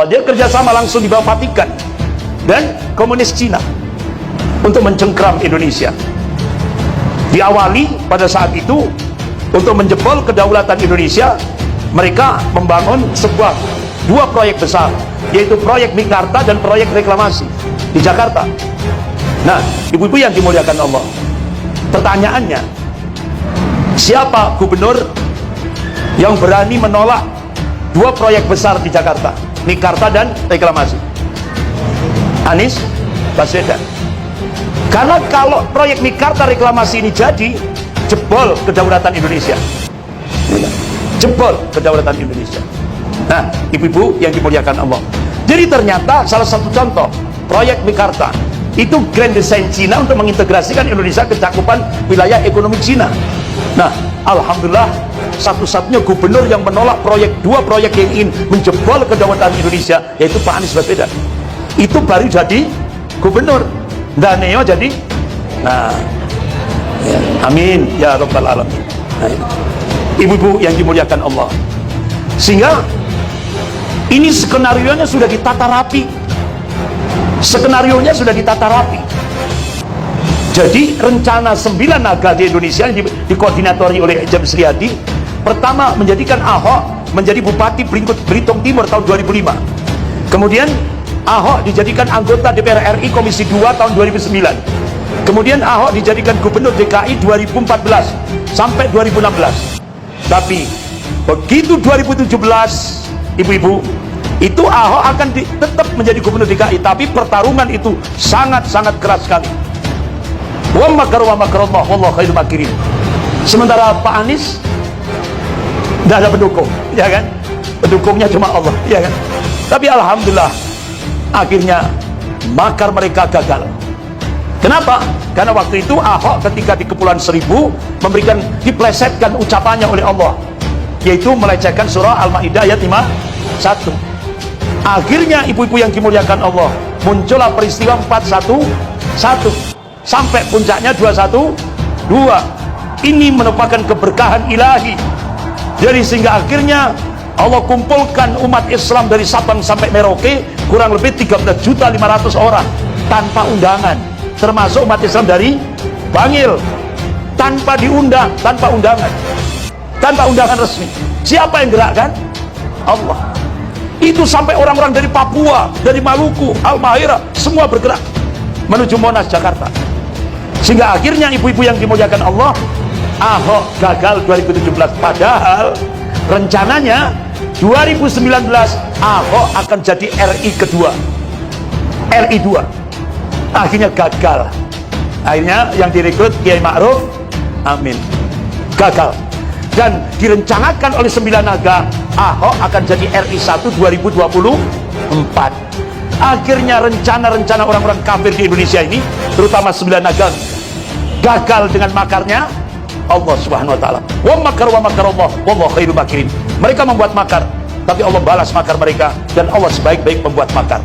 Oh, dia kerjasama langsung di bawah Vatikan dan komunis Cina untuk mencengkram Indonesia. Diawali pada saat itu untuk menjebol kedaulatan Indonesia, mereka membangun dua proyek besar, yaitu proyek Mekarta dan proyek reklamasi di Jakarta. Nah, ibu-ibu yang dimuliakan Allah, pertanyaannya, siapa gubernur yang berani menolak dua proyek besar di Jakarta, Mekarta dan reklamasi? Anies Baswedan. Karena kalau proyek Mekarta reklamasi ini jadi, jebol kedaulatan Indonesia, jebol kedaulatan Indonesia. Nah, ibu-ibu yang dimuliakan Allah, jadi ternyata salah satu contoh proyek Mekarta itu grand design Cina untuk mengintegrasikan Indonesia ke cakupan wilayah ekonomi Cina. Nah, alhamdulillah satu-satunya gubernur yang menolak dua proyek yang ingin menjebol kedaulatan Indonesia, yaitu Pak Anies Baswedan. Itu baru jadi gubernur, dan Neo jadi. Nah, ya, amin ya rabbal alamin. Nah, ibu-ibu yang dimuliakan Allah, sehingga ini skenario-nya sudah ditata rapi. Skenario-nya sudah ditata rapi. Jadi rencana 9 naga di Indonesia yang dikoordinatori oleh James Riyadi, pertama menjadikan Ahok menjadi Bupati Belitung Timur tahun 2005. Kemudian Ahok dijadikan anggota DPR RI Komisi 2 tahun 2009. Kemudian Ahok dijadikan Gubernur DKI 2014 sampai 2016. Tapi begitu 2017, ibu-ibu, itu Ahok akan tetap menjadi Gubernur DKI, tapi pertarungan itu sangat-sangat keras sekali. Wa makaru wa makarallah wallahu khairul makirin. Sementara Pak Anies tidak ada pendukung, ya kan? Pendukungnya cuma Allah, ya kan? Tapi alhamdulillah akhirnya makar mereka gagal. Kenapa? Karena waktu itu Ahok ketika di Kepulauan Seribu diplesetkan ucapannya oleh Allah, yaitu melecehkan surah Al-Maidah ayat 51. Akhirnya ibu-ibu yang dimuliakan Allah, muncullah peristiwa 411 sampai puncaknya 212. Ini merupakan keberkahan ilahi. Jadi sehingga akhirnya Allah kumpulkan umat Islam dari Sabang sampai Merauke, kurang lebih 13.500.000 orang tanpa undangan, termasuk umat Islam dari Bangil, tanpa diundang, tanpa undangan resmi. Siapa yang gerakkan? Allah. Itu sampai orang-orang dari Papua, dari Maluku, Halmahera, semua bergerak menuju Monas, Jakarta. Sehingga akhirnya ibu-ibu yang dimuliakan Allah, Ahok gagal 2017. Padahal rencananya 2019 Ahok akan jadi RI kedua, RI 2. Akhirnya gagal. Akhirnya yang direkrut Kiai Ma'ruf Amin, gagal. Dan direncanakan oleh 9 naga, Ahok akan jadi RI 1 2024. Akhirnya rencana-rencana orang-orang kafir di Indonesia ini, terutama 9 naga, gagal dengan makarnya Allah Subhanahu wa taala. Wa makar wa makarallah wallahu khairul makirin. Mereka membuat makar, tapi Allah balas makar mereka, dan Allah sebaik-baik pembuat makar.